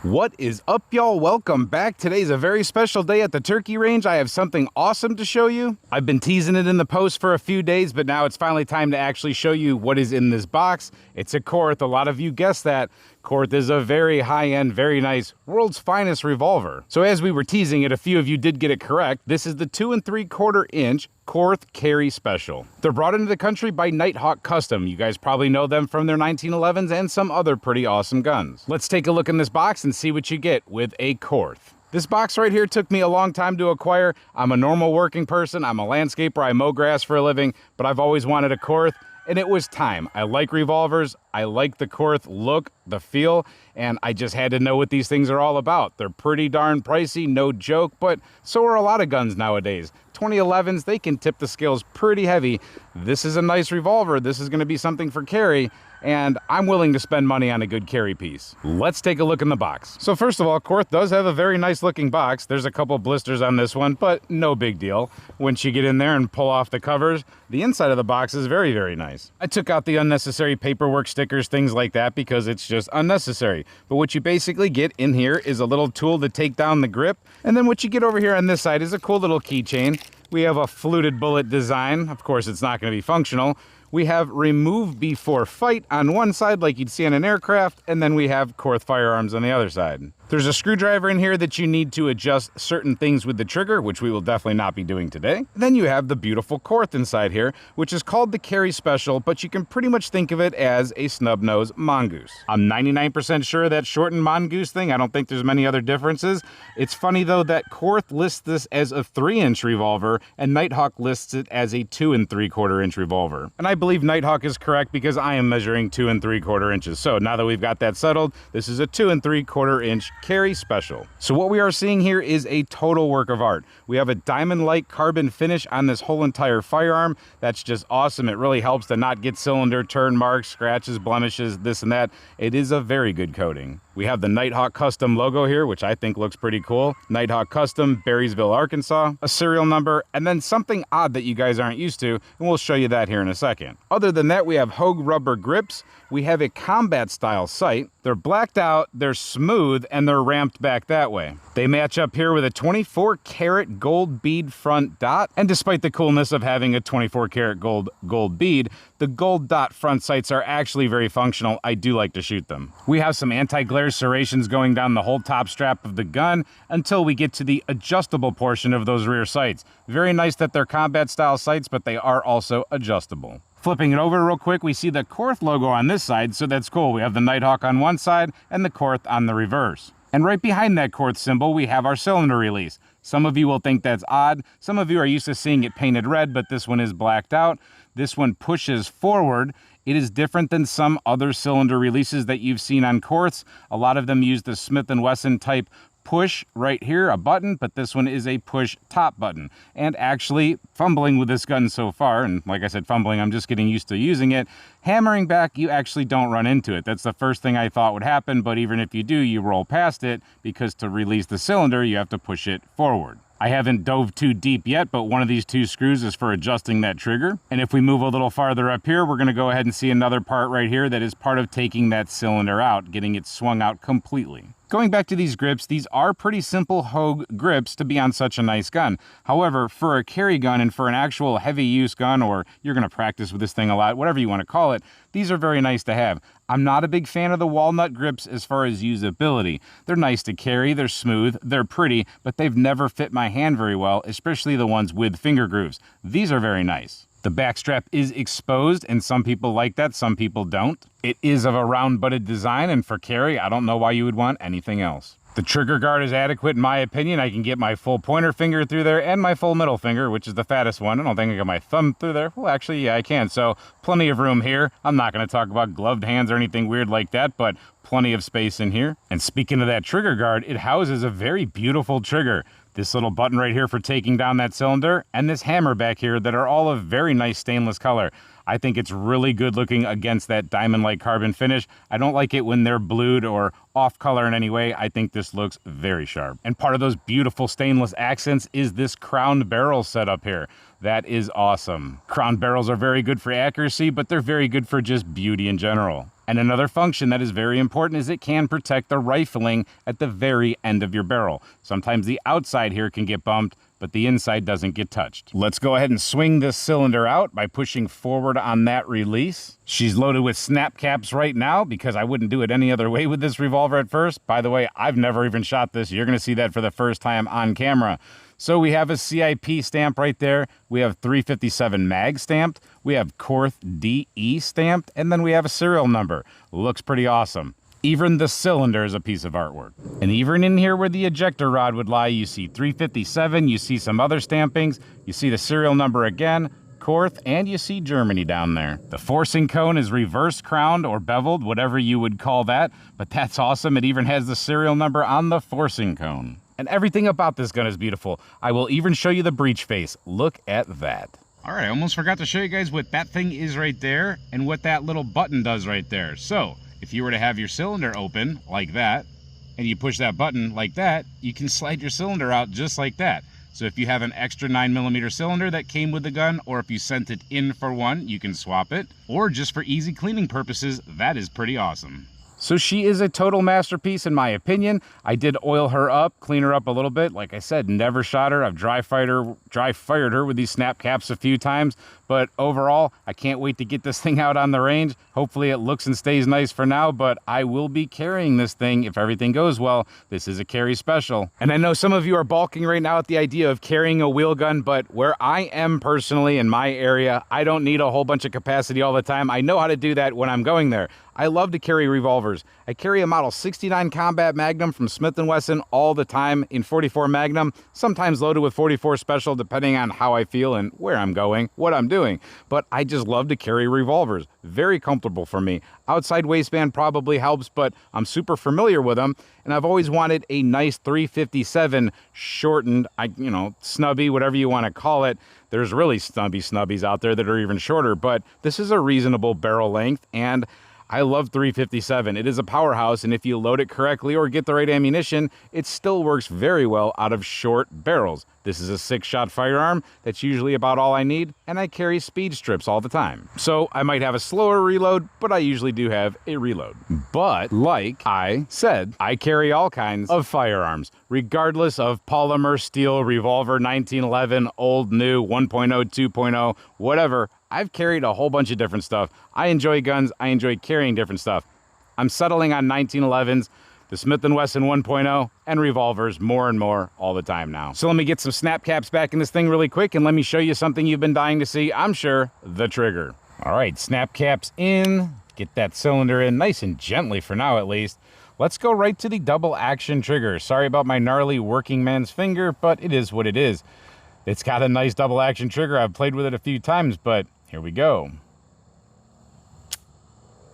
What is up, y'all? Welcome back. Today's a very special day at the turkey range. I have something awesome to show you. I've been teasing it in the post for a few days, but now it's finally time to actually show you what is in this box. It's a Korth. A lot of you guessed that. Korth is a very high-end, very nice, world's finest revolver. So as we were teasing it, a few of you did get it correct. This is the 2 3/4 inch Korth Carry Special. They're brought into the country by Nighthawk Custom. You guys probably know them from their 1911s and some other pretty awesome guns. Let's take a look in this box and see what you get with a Korth. This box right here took me a long time to acquire. I'm a normal working person. I'm a landscaper. I mow grass for a living, but I've always wanted a Korth. And it was time. I like revolvers, I like the Korth look, the feel, and I just had to know what these things are all about. They're pretty darn pricey, no joke, but so are a lot of guns nowadays. 2011s, they can tip the scales pretty heavy. This is a nice revolver. This is gonna be something for carry, and I'm willing to spend money on a good carry piece. Let's take a look in the box. So first of all, Korth does have a very nice looking box. There's a couple blisters on this one, but no big deal. Once you get in there and pull off the covers, the inside of the box is very, very nice. I took out the unnecessary paperwork, stickers, things like that, because it's just unnecessary. But what you basically get in here is a little tool to take down the grip. And then what you get over here on this side is a cool little keychain. We have a fluted bullet design. Of course, it's not going to be functional. We have remove before fight on one side like you'd see on an aircraft, and then we have Korth firearms on the other side. There's a screwdriver in here that you need to adjust certain things with the trigger, which we will definitely not be doing today. Then you have the beautiful Korth inside here, which is called the Carry Special, but you can pretty much think of it as a snub-nose mongoose. I'm 99% sure that shortened mongoose thing, I don't think there's many other differences. It's funny though that Korth lists this as a 3-inch revolver and Nighthawk lists it as a 2 3/4 inch revolver. And I believe Nighthawk is correct because I am measuring 2 3/4 inches. So now that we've got that settled, this is a 2 3/4 inch Carry Special. So what we are seeing here is a total work of art. We have a diamond-like carbon finish on this whole entire firearm. That's just awesome. It really helps to not get cylinder turn marks, scratches, blemishes, this and that. It is a very good coating. We have the Nighthawk Custom logo here, which I think looks pretty cool. Nighthawk Custom, Berrysville, Arkansas, a serial number, and then something odd that you guys aren't used to, and we'll show you that here in a second. Other than that, we have Hogue rubber grips. We have a combat style sight. They're blacked out, they're smooth, and they're ramped back that way. They match up here with a 24 karat gold bead front dot, and despite the coolness of having a 24 karat gold bead, the gold dot front sights are actually very functional. I do like to shoot them. We have some anti-glare serrations going down the whole top strap of the gun until we get to the adjustable portion of those rear sights. Very nice that they're combat style sights, but they are also adjustable. Flipping it over real quick, we see the Korth logo on this side, so that's cool. We have the Nighthawk on one side and the Korth on the reverse. And right behind that Korth symbol, we have our cylinder release. Some of you will think that's odd. Some of you are used to seeing it painted red, but this one is blacked out. This one pushes forward. It is different than some other cylinder releases that you've seen on Korths. A lot of them use the Smith & Wesson type push right here, a button, but this one is a push top button. And actually, fumbling with this gun so far, and like I said, fumbling, I'm just getting used to using it, hammering back, you actually don't run into it. That's the first thing I thought would happen, but even if you do, you roll past it, because to release the cylinder, you have to push it forward. I haven't dove too deep yet, but one of these two screws is for adjusting that trigger. And if we move a little farther up here, we're gonna go ahead and see another part right here that is part of taking that cylinder out, getting it swung out completely. Going back to these grips, these are pretty simple Hogue grips to be on such a nice gun. However, for a carry gun and for an actual heavy use gun, or you're gonna practice with this thing a lot, whatever you wanna call it, these are very nice to have. I'm not a big fan of the walnut grips as far as usability. They're nice to carry, they're smooth, they're pretty, but they've never fit my hand very well, especially the ones with finger grooves. These are very nice. The back strap is exposed, and some people like that, some people don't. It is of a round-butted design, and for carry, I don't know why you would want anything else. The trigger guard is adequate in my opinion. I can get my full pointer finger through there and my full middle finger, which is the fattest one. I don't think I got my thumb through there. Well, actually, yeah, I can. So plenty of room here. I'm not going to talk about gloved hands or anything weird like that, but plenty of space in here. And speaking of that trigger guard, it houses a very beautiful trigger. This little button right here for taking down that cylinder, and this hammer back here that are all of very nice stainless color. I think it's really good looking against that diamond-like carbon finish. I don't like it when they're blued or off color in any way. I think this looks very sharp. And part of those beautiful stainless accents is this crowned barrel setup here. That is awesome. Crowned barrels are very good for accuracy, but they're very good for just beauty in general. And another function that is very important is it can protect the rifling at the very end of your barrel. Sometimes the outside here can get bumped, but the inside doesn't get touched. Let's go ahead and swing this cylinder out by pushing forward on that release. She's loaded with snap caps right now because I wouldn't do it any other way with this revolver at first. By the way, I've never even shot this. You're gonna see that for the first time on camera. So we have a CIP stamp right there. We have 357 mag stamped. We have Korth DE stamped, and then we have a serial number. Looks pretty awesome. Even the cylinder is a piece of artwork. And even in here where the ejector rod would lie, you see 357, you see some other stampings, you see the serial number again, Korth, and you see Germany down there. The forcing cone is reverse crowned or beveled, whatever you would call that, but that's awesome. It even has the serial number on the forcing cone. And everything about this gun is beautiful. I will even show you the breech face. Look at that. All right, I almost forgot to show you guys what that thing is right there and what that little button does right there. So if you were to have your cylinder open like that, and you push that button like that, you can slide your cylinder out just like that. So if you have an extra 9mm cylinder that came with the gun, or if you sent it in for one, you can swap it. Or just for easy cleaning purposes, that is pretty awesome. So she is a total masterpiece in my opinion. I did oil her up, clean her up a little bit. Like I said, never shot her. I've dry fired her with these snap caps a few times. But overall, I can't wait to get this thing out on the range. Hopefully it looks and stays nice for now, but I will be carrying this thing if everything goes well. This is a carry special. And I know some of you are balking right now at the idea of carrying a wheel gun, but where I am personally in my area, I don't need a whole bunch of capacity all the time. I know how to do that when I'm going there. I love to carry revolvers. I carry a Model 69 Combat Magnum from Smith & Wesson all the time in 44 Magnum, sometimes loaded with 44 Special depending on how I feel and where I'm going, what I'm doing. But I just love to carry revolvers. Very comfortable for me. Outside waistband probably helps, but I'm super familiar with them, and I've always wanted a nice 357 shortened, snubby, whatever you want to call it. There's really snubbies out there that are even shorter, but this is a reasonable barrel length, and I love 357. It is a powerhouse, and if you load it correctly or get the right ammunition, it still works very well out of short barrels. This is a 6-shot firearm. That's usually about all I need, and I carry speed strips all the time. So I might have a slower reload, but I usually do have a reload. But like I said, I carry all kinds of firearms, regardless of polymer, steel, revolver, 1911, old, new, 1.0, 2.0, whatever. I've carried a whole bunch of different stuff. I enjoy guns. I enjoy carrying different stuff. I'm settling on 1911s, the Smith & Wesson 1.0, and revolvers more and more all the time now. So let me get some snap caps back in this thing really quick, and let me show you something you've been dying to see, I'm sure, the trigger. All right, snap caps in. Get that cylinder in nice and gently for now at least. Let's go right to the double action trigger. Sorry about my gnarly working man's finger, but it is what it is. It's got a nice double action trigger. I've played with it a few times, but here we go.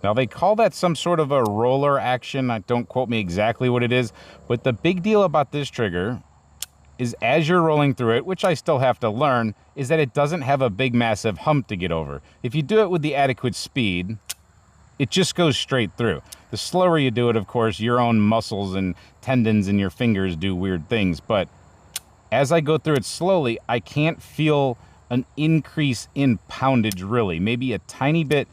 Now they call that some sort of a roller action. Don't quote me exactly what it is, but the big deal about this trigger is as you're rolling through it, which I still have to learn, is that it doesn't have a big massive hump to get over. If you do it with the adequate speed, it just goes straight through. The slower you do it, of course, your own muscles and tendons in your fingers do weird things, but as I go through it slowly, I can't feel an increase in poundage really. Maybe a tiny bit.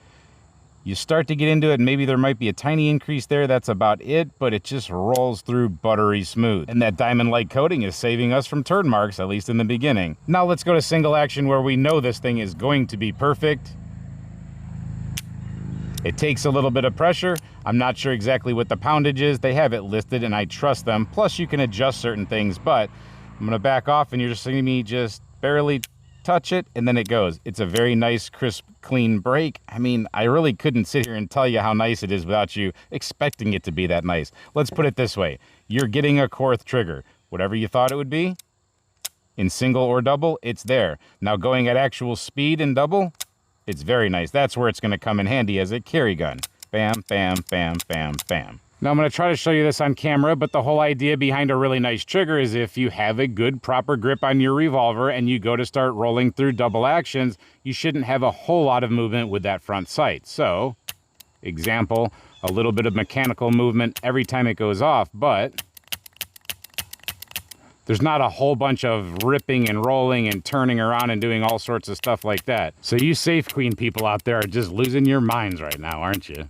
You start to get into it, and maybe there might be a tiny increase there. That's about it, but it just rolls through buttery smooth. And that diamond-like coating is saving us from turn marks, at least in the beginning. Now let's go to single action where we know this thing is going to be perfect. It takes a little bit of pressure. I'm not sure exactly what the poundage is. They have it listed, and I trust them. Plus, you can adjust certain things, but I'm gonna back off, and you're just seeing me just barely touch it, and then it goes. It's a very nice, crisp, clean break. I mean, I really couldn't sit here and tell you how nice it is without you expecting it to be that nice. Let's put it this way. You're getting a Korth trigger. Whatever you thought it would be, in single or double, it's there. Now going at actual speed in double, it's very nice. That's where it's gonna come in handy as a carry gun. Bam, bam, bam, bam, bam. Now I'm going to try to show you this on camera, but the whole idea behind a really nice trigger is if you have a good proper grip on your revolver and you go to start rolling through double actions, you shouldn't have a whole lot of movement with that front sight. So, example, a little bit of mechanical movement every time it goes off, but there's not a whole bunch of ripping and rolling and turning around and doing all sorts of stuff like that. So you Safe Queen people out there are just losing your minds right now, aren't you?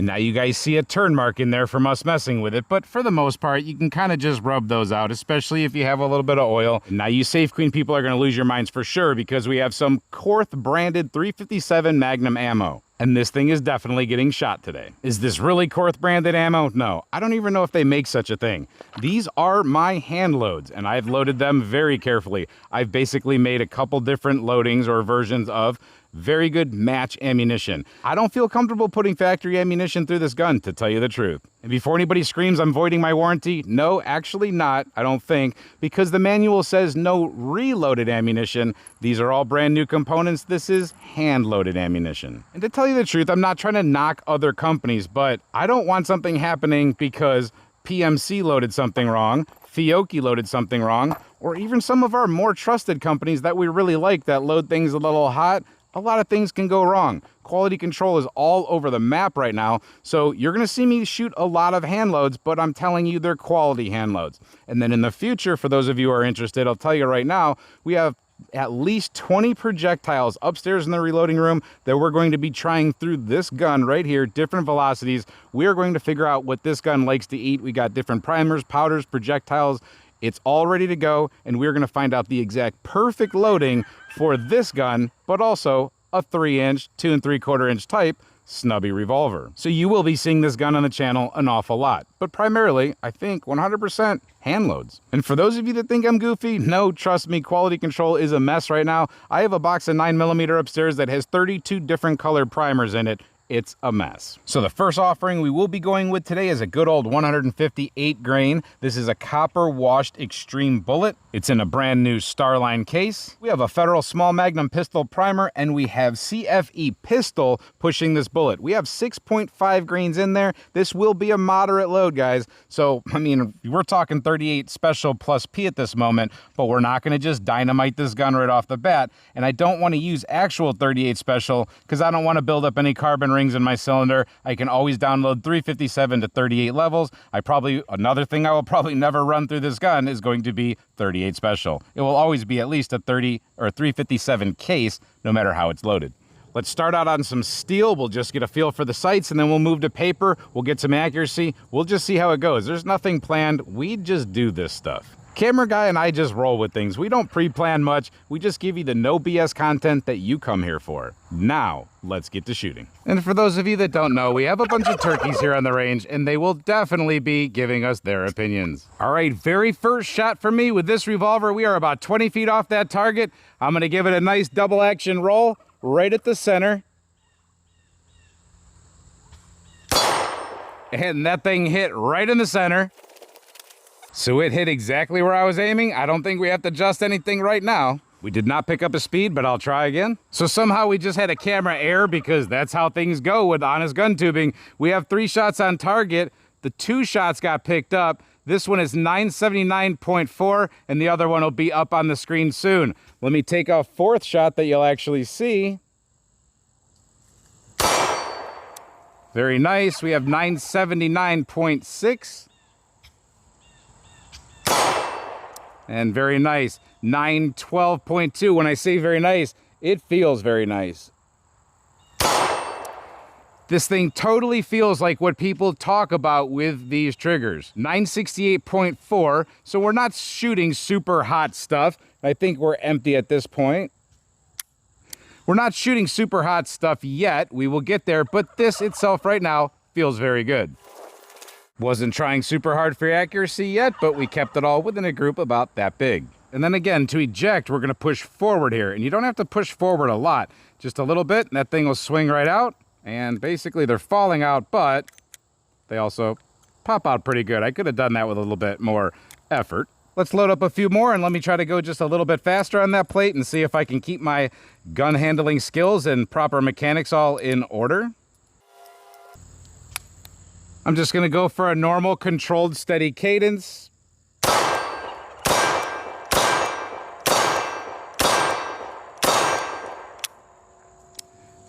And now you guys see a turn mark in there from us messing with it, but for the most part, you can kind of just rub those out, especially if you have a little bit of oil. And now you Safe Queen people are going to lose your minds for sure because we have some Korth branded 357 Magnum ammo. And this thing is definitely getting shot today. Is this really Korth branded ammo? No, I don't even know if they make such a thing. These are my hand loads, and I've loaded them very carefully. I've basically made a couple different loadings or versions of very good match ammunition. I don't feel comfortable putting factory ammunition through this gun, to tell you the truth. And before anybody screams I'm voiding my warranty, no, actually not, I don't think, because the manual says no reloaded ammunition. These are all brand new components. This is hand-loaded ammunition. And to tell you the truth, I'm not trying to knock other companies, but I don't want something happening because PMC loaded something wrong, Fiocchi loaded something wrong, or even some of our more trusted companies that we really like that load things a little hot. A lot of things can go wrong. Quality control is all over the map right now, so you're going to see me shoot a lot of hand loads, but I'm telling you they're quality hand loads. And then in the future, for those of you who are interested, I'll tell you right now, we have at least 20 projectiles upstairs in the reloading room that we're going to be trying through this gun right here, different velocities. We're going to figure out what this gun likes to eat. We got different primers, powders, projectiles. It's all ready to go, and we're going to find out the exact perfect loading for this gun, but also a 3-inch, 2 3/4 inch type snubby revolver. So you will be seeing this gun on the channel an awful lot, but primarily, I think 100% hand loads. And for those of you that think I'm goofy, no, trust me, quality control is a mess right now. I have a box of 9mm upstairs that has 32 different colored primers in it. It's a mess. So the first offering we will be going with today is a good old 158 grain. This is a copper washed extreme bullet. It's in a brand new Starline case. We have a Federal small Magnum pistol primer, and we have CFE pistol pushing this bullet. We have 6.5 grains in there. This will be a moderate load, guys. So, I mean, we're talking 38 special plus P at this moment, but we're not gonna just dynamite this gun right off the bat. And I don't wanna use actual 38 special because I don't wanna build up any carbon rings in my cylinder. I can always download 357 to 38 levels. Another thing I will probably never run through this gun is going to be 38 special. It will always be at least a 30 or 357 case, no matter how it's loaded. Let's start out on some steel. We'll just get a feel for the sights, and then we'll move to paper. We'll get some accuracy. We'll just see how it goes. There's nothing planned. We just do this stuff. Camera guy and I just roll with things. We don't pre-plan much. We just give you the no BS content that you come here for. Now, let's get to shooting. And for those of you that don't know, we have a bunch of turkeys here on the range, and they will definitely be giving us their opinions. All right, very first shot for me with this revolver. We are about 20 feet off that target. I'm gonna give it a nice double action roll right at the center. And that thing hit right in the center. So it hit exactly where I was aiming. I don't think we have to adjust anything right now. We did not pick up a speed, but I'll try again. So somehow we just had a camera error because that's how things go with honest gun tubing. We have 3 shots on target. The 2 shots got picked up. This one is 979.4, and the other one will be up on the screen soon. Let me take a 4th shot that you'll actually see. Very nice. We have 979.6. And very nice, 912.2. When I say very nice, it feels very nice. This thing totally feels like what people talk about with these triggers. 968.4, so we're not shooting super hot stuff. I think we're empty at this point. We're not shooting super hot stuff yet. We will get there, but this itself right now feels very good. Wasn't trying super hard for accuracy yet, but we kept it all within a group about that big. And then again, to eject, we're gonna push forward here. And you don't have to push forward a lot, just a little bit, and that thing will swing right out. And basically they're falling out, but they also pop out pretty good. I could have done that with a little bit more effort. Let's load up a few more and let me try to go just a little bit faster on that plate and see if I can keep my gun handling skills and proper mechanics all in order. I'm just gonna go for a normal, controlled, steady cadence.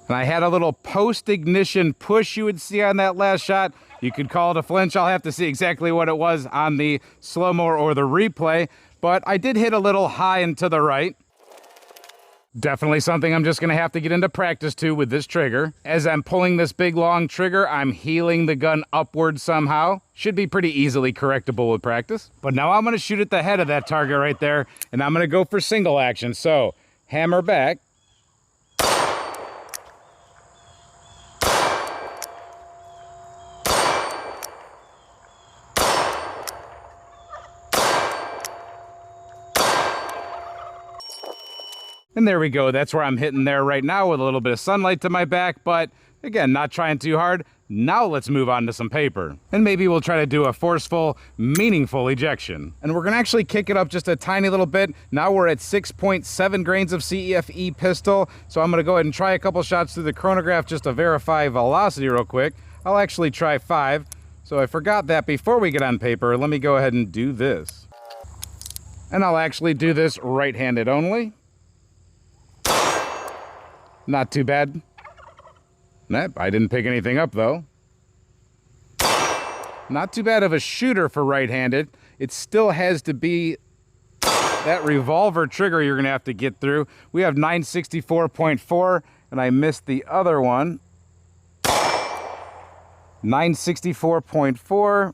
And I had a little post-ignition push you would see on that last shot. You could call it a flinch. I'll have to see exactly what it was on the slow-mo or the replay. But I did hit a little high and to the right. Definitely something I'm just going to have to get into practice to with this trigger. As I'm pulling this big long trigger, I'm heeling the gun upward somehow. Should be pretty easily correctable with practice. But now I'm going to shoot at the head of that target right there, and I'm going to go for single action. So, hammer back. And there we go. That's where I'm hitting there right now with a little bit of sunlight to my back, but again, not trying too hard. Now let's move on to some paper. And maybe we'll try to do a forceful, meaningful ejection. And we're gonna actually kick it up just a tiny little bit. Now we're at 6.7 grains of CEFE pistol. So I'm gonna go ahead and try a couple shots through the chronograph just to verify velocity real quick. I'll actually try 5. So I forgot that before we get on paper. Let me go ahead and do this. And I'll actually do this right-handed only. Not too bad. Nope, I didn't pick anything up though. Not too bad of a shooter for right-handed. It still has to be that revolver trigger you're gonna have to get through. We have 964.4 and I missed the other one. 964.4.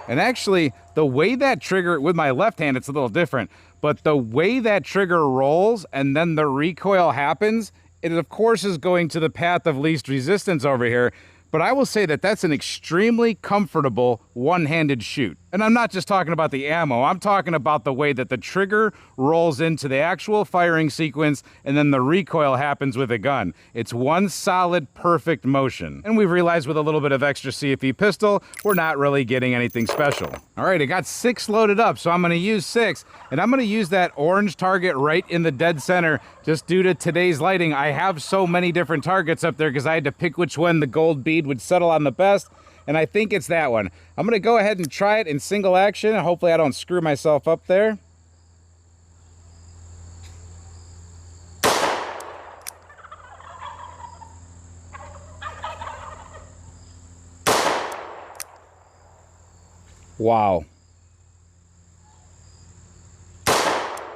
And actually, the way that trigger, with my left hand, it's a little different, but the way that trigger rolls and then the recoil happens, it of course is going to the path of least resistance over here, but I will say that that's an extremely comfortable one-handed shoot. And I'm not just talking about the ammo, I'm talking about the way that the trigger rolls into the actual firing sequence and then the recoil happens with a gun. It's one solid, perfect motion. And we've realized with a little bit of extra CFE pistol, we're not really getting anything special. All right, I got 6 loaded up, so I'm gonna use 6, and I'm gonna use that orange target right in the dead center. Just due to today's lighting, I have so many different targets up there because I had to pick which one the gold bead would settle on the best. And I think it's that one. I'm gonna go ahead and try it in single action, and hopefully I don't screw myself up there. Wow.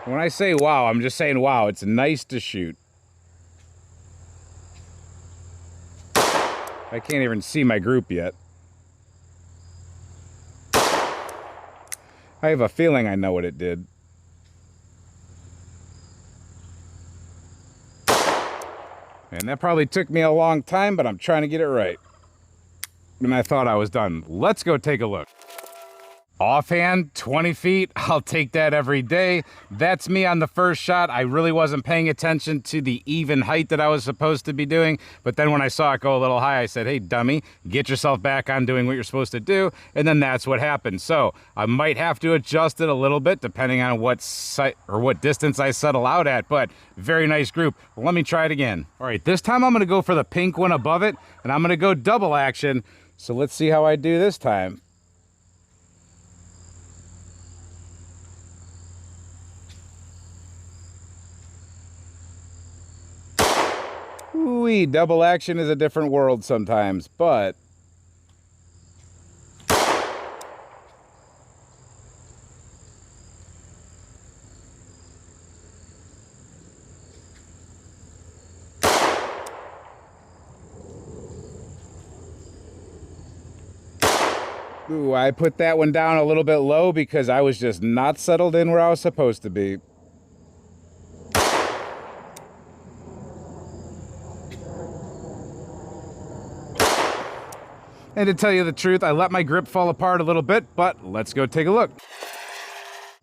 When I say wow, I'm just saying wow. It's nice to shoot. I can't even see my group yet. I have a feeling I know what it did. And that probably took me a long time, but I'm trying to get it right. And I thought I was done. Let's go take a look. Offhand, 20 feet, I'll take that every day. That's me on the first shot. I really wasn't paying attention to the even height that I was supposed to be doing, but then when I saw it go a little high, I said, hey, dummy, get yourself back on doing what you're supposed to do, and then that's what happened. So I might have to adjust it a little bit depending on what site or what distance I settle out at, but very nice group. Let me try it again. All right, this time I'm gonna go for the pink one above it, and I'm gonna go double action. So let's see how I do this time. Ooh-wee, double action is a different world sometimes, but ooh, I put that one down a little bit low because I was just not settled in where I was supposed to be. And to tell you the truth, I let my grip fall apart a little bit, but let's go take a look.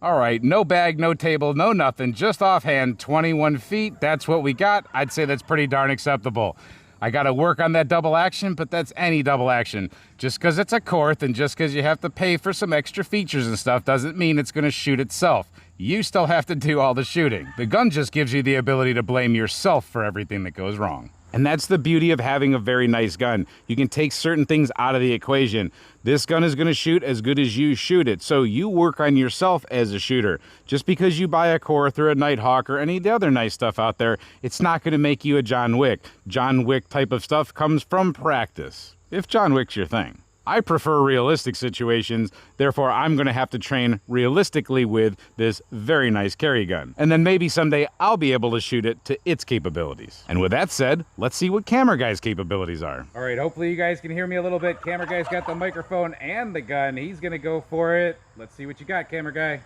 All right, no bag, no table, no nothing, just offhand, 21 feet. That's what we got. I'd say that's pretty darn acceptable. I got to work on that double action, but that's any double action. Just because it's a Korth and just because you have to pay for some extra features and stuff doesn't mean it's going to shoot itself. You still have to do all the shooting. The gun just gives you the ability to blame yourself for everything that goes wrong. And that's the beauty of having a very nice gun. You can take certain things out of the equation. This gun is going to shoot as good as you shoot it. So you work on yourself as a shooter. Just because you buy a Korth or a Nighthawk or any of the other nice stuff out there, it's not going to make you a John Wick. John Wick type of stuff comes from practice, if John Wick's your thing. I prefer realistic situations, therefore I'm going to have to train realistically with this very nice carry gun. And then maybe someday I'll be able to shoot it to its capabilities. And with that said, let's see what Camera Guy's capabilities are. All right, hopefully you guys can hear me a little bit. Camera Guy's got the microphone and the gun. He's going to go for it. Let's see what you got, Camera Guy.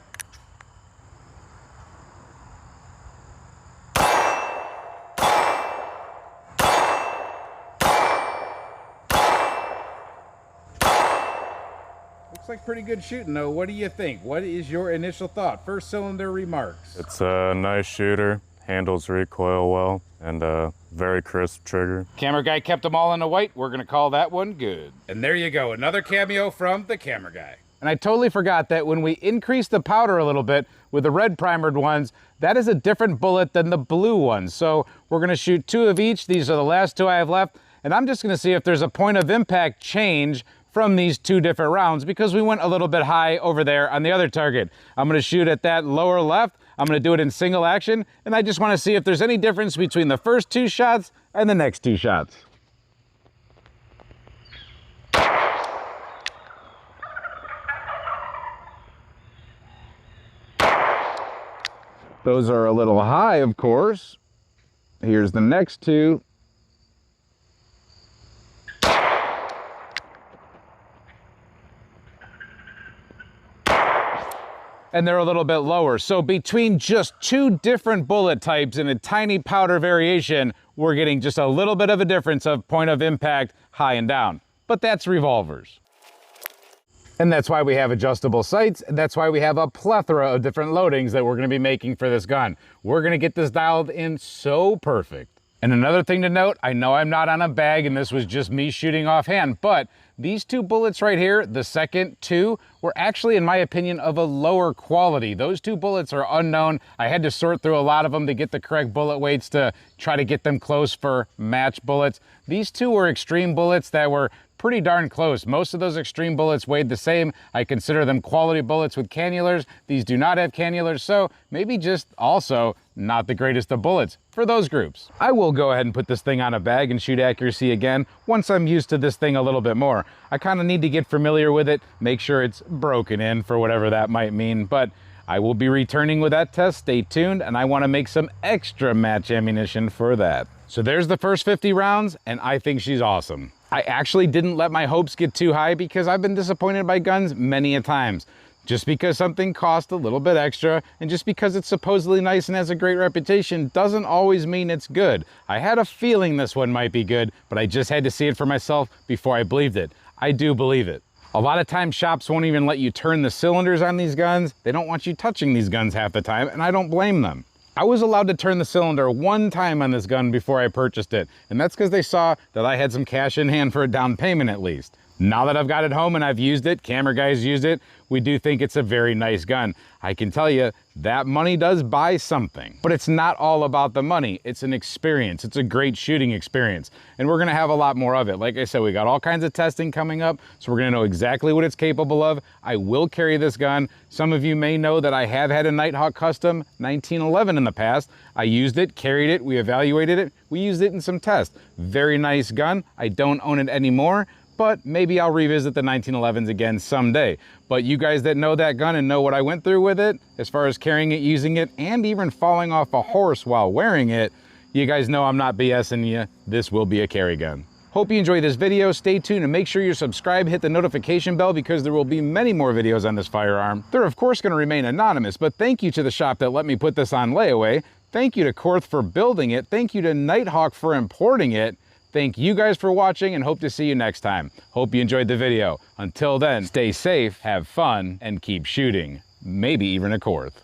Looks like pretty good shooting though. What do you think? What is your initial thought? First cylinder remarks. It's a nice shooter, handles recoil well, and a very crisp trigger. Camera Guy kept them all in the white. We're gonna call that one good. And there you go, another cameo from the Camera Guy. And I totally forgot that when we increased the powder a little bit with the red primered ones, that is a different bullet than the blue ones. So we're gonna shoot 2 of each. These are the last 2 I have left. And I'm just gonna see if there's a point of impact change from these 2 different rounds because we went a little bit high over there on the other target. I'm gonna shoot at that lower left. I'm gonna do it in single action. And I just wanna see if there's any difference between the first 2 shots and the next 2 shots. Those are a little high, of course. Here's the next 2. And they're a little bit lower. So between just 2 different bullet types and a tiny powder variation, we're getting just a little bit of a difference of point of impact high and down. But that's revolvers. And that's why we have adjustable sights, and that's why we have a plethora of different loadings that we're gonna be making for this gun. We're gonna get this dialed in so perfect. And another thing to note, I know I'm not on a bag and this was just me shooting offhand, but these 2 bullets right here, the second 2, were actually, in my opinion, of a lower quality. Those 2 bullets are unknown. I had to sort through a lot of them to get the correct bullet weights to try to get them close for match bullets. These 2 were extreme bullets that were pretty darn close. Most of those extreme bullets weighed the same. I consider them quality bullets with cannulars. These do not have cannulars, so maybe just also not the greatest of bullets for those groups. I will go ahead and put this thing on a bag and shoot accuracy again once I'm used to this thing a little bit more. I kind of need to get familiar with it, make sure it's broken in for whatever that might mean, but I will be returning with that test. Stay tuned, and I want to make some extra match ammunition for that. So there's the first 50 rounds, and I think she's awesome. I actually didn't let my hopes get too high because I've been disappointed by guns many a times. Just because something costs a little bit extra and just because it's supposedly nice and has a great reputation doesn't always mean it's good. I had a feeling this one might be good, but I just had to see it for myself before I believed it. I do believe it. A lot of times shops won't even let you turn the cylinders on these guns. They don't want you touching these guns half the time, and I don't blame them. I was allowed to turn the cylinder 1 time on this gun before I purchased it, and that's because they saw that I had some cash in hand for a down payment at least. Now that I've got it home and I've used it, Camera Guy's used it, we do think it's a very nice gun. I can tell you that money does buy something, but it's not all about the money. It's an experience. It's a great shooting experience, and we're gonna have a lot more of it. Like I said, we got all kinds of testing coming up, so we're gonna know exactly what it's capable of. I will carry this gun. Some of you may know that I have had a Nighthawk Custom 1911 in the past. I used it, carried it, we evaluated it, we used it in some tests. Very nice gun. I don't own it anymore, but maybe I'll revisit the 1911s again someday. But you guys that know that gun and know what I went through with it, as far as carrying it, using it, and even falling off a horse while wearing it, you guys know I'm not BSing you. This will be a carry gun. Hope you enjoyed this video. Stay tuned and make sure you're subscribed, hit the notification bell because there will be many more videos on this firearm. They're of course gonna remain anonymous, but thank you to the shop that let me put this on layaway. Thank you to Korth for building it. Thank you to Nighthawk for importing it. Thank you guys for watching and hope to see you next time. Hope you enjoyed the video. Until then, stay safe, have fun, and keep shooting. Maybe even a Korth.